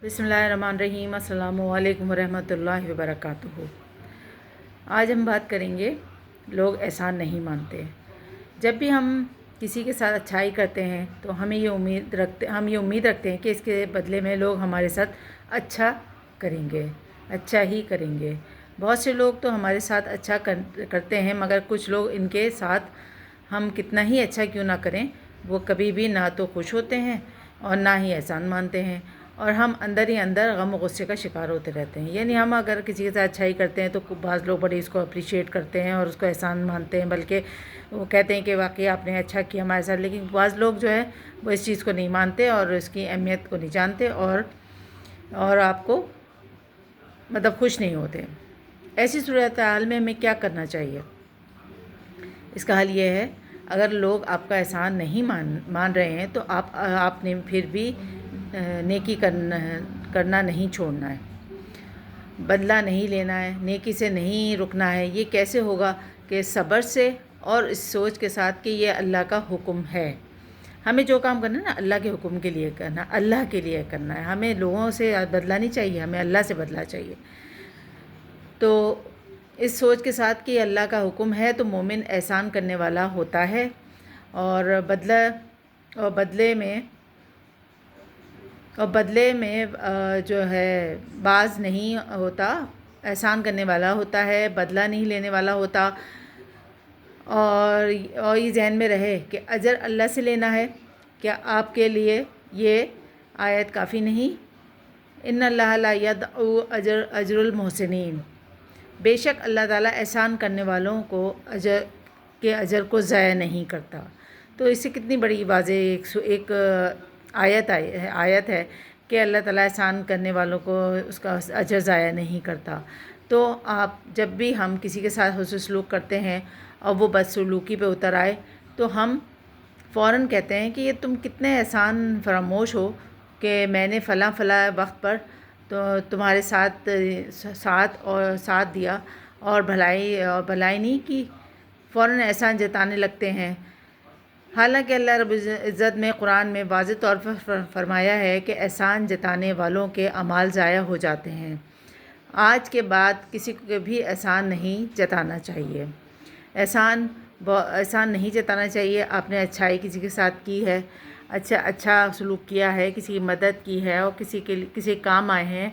बिस्मिल्लाहिर्रहमानिर्रहीम। अस्सलामु अलैकुम वरहमतुल्लाहि वबरकातुहू। आज हम बात करेंगे लोग एहसान नहीं मानते। जब भी हम किसी के साथ अच्छाई करते हैं तो हम ये उम्मीद रखते हैं कि इसके बदले में लोग हमारे साथ अच्छा करेंगे, अच्छा ही करेंगे। बहुत से लोग तो हमारे साथ अच्छा करते हैं, मगर कुछ लोग इनके साथ हम कितना ही अच्छा क्यों ना करें, वो कभी भी ना तो खुश होते हैं और ना ही एहसान मानते हैं, और हम अंदर ही अंदर गम और गुस्से का शिकार होते रहते हैं। यानी हम अगर किसी के साथ अच्छाई करते हैं तो बाज़ लोग बड़े इसको अप्रिशिएट करते हैं और उसको एहसान मानते हैं, बल्कि वो कहते हैं कि वाकई आपने अच्छा किया हमारे साथ। लेकिन बाज़ लोग जो है वो इस चीज़ को नहीं मानते और इसकी अहमियत को नहीं जानते और आपको मतलब खुश नहीं होते। ऐसी सूरत हाल में हमें क्या करना चाहिए? इसका हल ये है, अगर लोग आपका एहसान नहीं मान रहे हैं तो आपने फिर भी नेकी करना नहीं छोड़ना है, बदला नहीं लेना है, नेकी से नहीं रुकना है। ये कैसे होगा? कि सब्र से और इस सोच के साथ कि ये अल्लाह का हुक्म है। हमें जो काम करना है ना, अल्लाह के हुक्म के लिए करना, अल्लाह के लिए करना है। हमें लोगों से बदला नहीं चाहिए, हमें अल्लाह से बदला चाहिए। तो इस सोच के साथ कि अल्लाह का हुक्म है तो मोमिन एहसान करने वाला होता है, और बदले में जो है बाज नहीं होता, एहसान करने वाला होता है, बदला नहीं लेने वाला होता। और ये ज़हन में रहे कि अजर अल्लाह से लेना है। क्या आपके लिए ये आयत काफ़ी नहीं? इन्नल्लाह ला यदउ अजरुल मोहसिनीन। बेशक अल्लाह ताला एहसान करने वालों को अजर को ज़ाया नहीं करता। तो इससे कितनी बड़ी वाज़ेह एक आयत है कि अल्लाह ताला एहसान करने वालों को उसका अजर ज़ाया नहीं करता। तो आप जब भी हम किसी के साथ हुस्न सलूक करते हैं और वो बदसलूकी पे उतर आए तो हम फ़ौरन कहते हैं कि ये तुम कितने एहसान फरामोश हो कि मैंने फ़लाँ वक्त पर तो तुम्हारे साथ दिया और भलाई नहीं की। फ़ौरन एहसान जताने लगते हैं। हालांकि अल्लाह रब्बुल इज़्ज़त में कुरान में वाज़ेह तौर पर फरमाया है कि एहसान जताने वालों के अमाल ज़ाया हो जाते हैं। आज के बाद किसी को भी एहसान नहीं जताना चाहिए। एहसान नहीं जताना चाहिए। आपने अच्छाई किसी के साथ की है, अच्छा सलूक किया है, किसी की मदद की है और किसी काम आए हैं,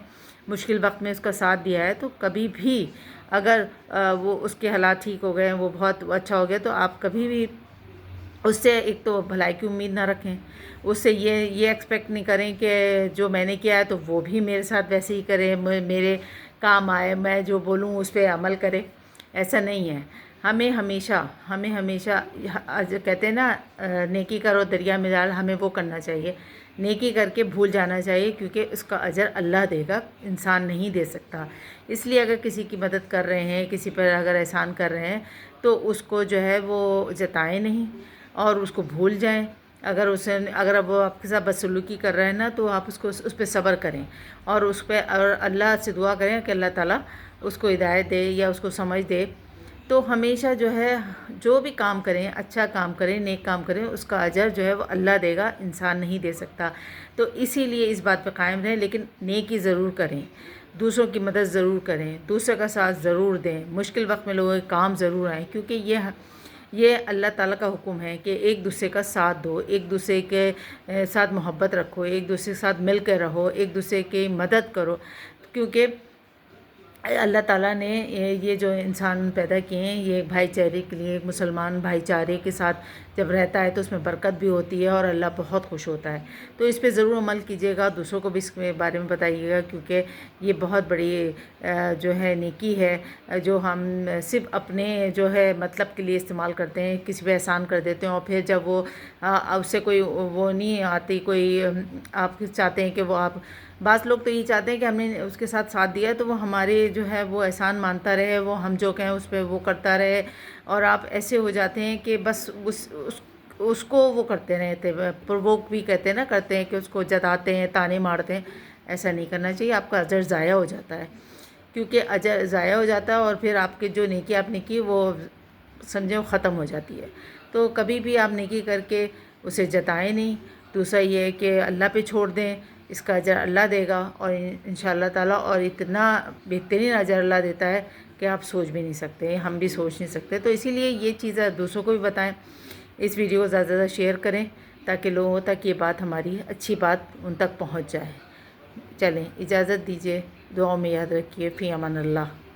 मुश्किल वक्त में उसका साथ दिया है, तो कभी भी अगर वो उसके हालात ठीक हो गए, वो बहुत अच्छा हो गया, तो आप कभी भी उससे एक तो भलाई की उम्मीद ना रखें। उससे ये एक्सपेक्ट नहीं करें कि जो मैंने किया है तो वो भी मेरे साथ वैसे ही करे, मेरे काम आए, मैं जो बोलूँ उस पर अमल करे। ऐसा नहीं है। हमें हमेशा कहते हैं ना, नेकी करो दरिया में डाल, हमें वो करना चाहिए। नेकी करके भूल जाना चाहिए, क्योंकि उसका अजर अल्लाह देगा, इंसान नहीं दे सकता। इसलिए अगर किसी की मदद कर रहे हैं, किसी पर अगर एहसान कर रहे हैं, तो उसको जो है वो जताएं नहीं और उसको भूल जाएं। अगर वो आपके साथ बदसलूकी कर रहे हैं ना, तो आप उस पर सब्र करें और उस पर और अल्लाह से दुआ करें कि अल्लाह ताला उसको हिदायत दे या उसको समझ दे। तो हमेशा जो है जो भी काम करें, अच्छा काम करें, नेक काम करें, उसका अजर जो है वो अल्लाह देगा, इंसान नहीं दे सकता। तो इसीलिए इस बात पर कायम रहें, लेकिन नेकी ज़रूर करें, दूसरों की मदद ज़रूर करें, दूसरे का साथ ज़रूर दें, मुश्किल वक्त में लोगों के काम ज़रूर आएँ, क्योंकि ये अल्लाह ताला का हुक्म है कि एक दूसरे का साथ दो, एक दूसरे के साथ मोहब्बत रखो, एक दूसरे के साथ मिल कर रहो, एक दूसरे की मदद करो। क्योंकि अल्लाह ताला ने ये जो इंसान पैदा किए हैं, ये एक भाईचारे के लिए, एक मुसलमान भाईचारे के साथ जब रहता है तो उसमें बरकत भी होती है और अल्लाह बहुत खुश होता है। तो इस पे ज़रूर अमल कीजिएगा, दूसरों को भी इसके बारे में बताइएगा, क्योंकि ये बहुत बड़ी जो है नेकी है, जो हम सिर्फ अपने जो है मतलब के लिए इस्तेमाल करते हैं, किसी पे एहसान कर देते हैं और फिर जब वो उससे कोई वो नहीं आती, कोई आप चाहते हैं कि वो आप बाज़ लोग तो ये चाहते हैं कि हमने उसके साथ दिया तो वो हमारे जो है वो एहसान मानता रहे, वो हम जो कहें उस पर वो करता रहे, और आप ऐसे हो जाते हैं कि बस उसको वो करते रहते हैं, प्रोवोक भी कहते हैं ना, करते हैं कि उसको जताते हैं, ताने मारते हैं। ऐसा नहीं करना चाहिए, आपका अजर ज़ाया हो जाता है। क्योंकि अजर ज़ाया हो जाता है और फिर आपकी जो नेकी आपने की वो समझो ख़त्म हो जाती है। तो कभी भी आप नेकी करके उसे जताएं नहीं। दूसरा ये है कि अल्लाह पे छोड़ दें اس کا اجر اللہ دے گا، اور انشاءاللہ تعالیٰ اور اتنا بہترین اجر اللہ دیتا ہے کہ آپ سوچ بھی نہیں سکتے، ہم بھی سوچ نہیں سکتے۔ تو اسی لیے یہ چیزیں دوسروں کو بھی بتائیں، اس ویڈیو کو زیادہ زیادہ شیئر کریں تاکہ لوگوں تک یہ بات، ہماری اچھی بات ان تک پہنچ جائے۔ چلیں اجازت دیجیے، دعاؤں میں یاد رکھیے، فی امان اللہ۔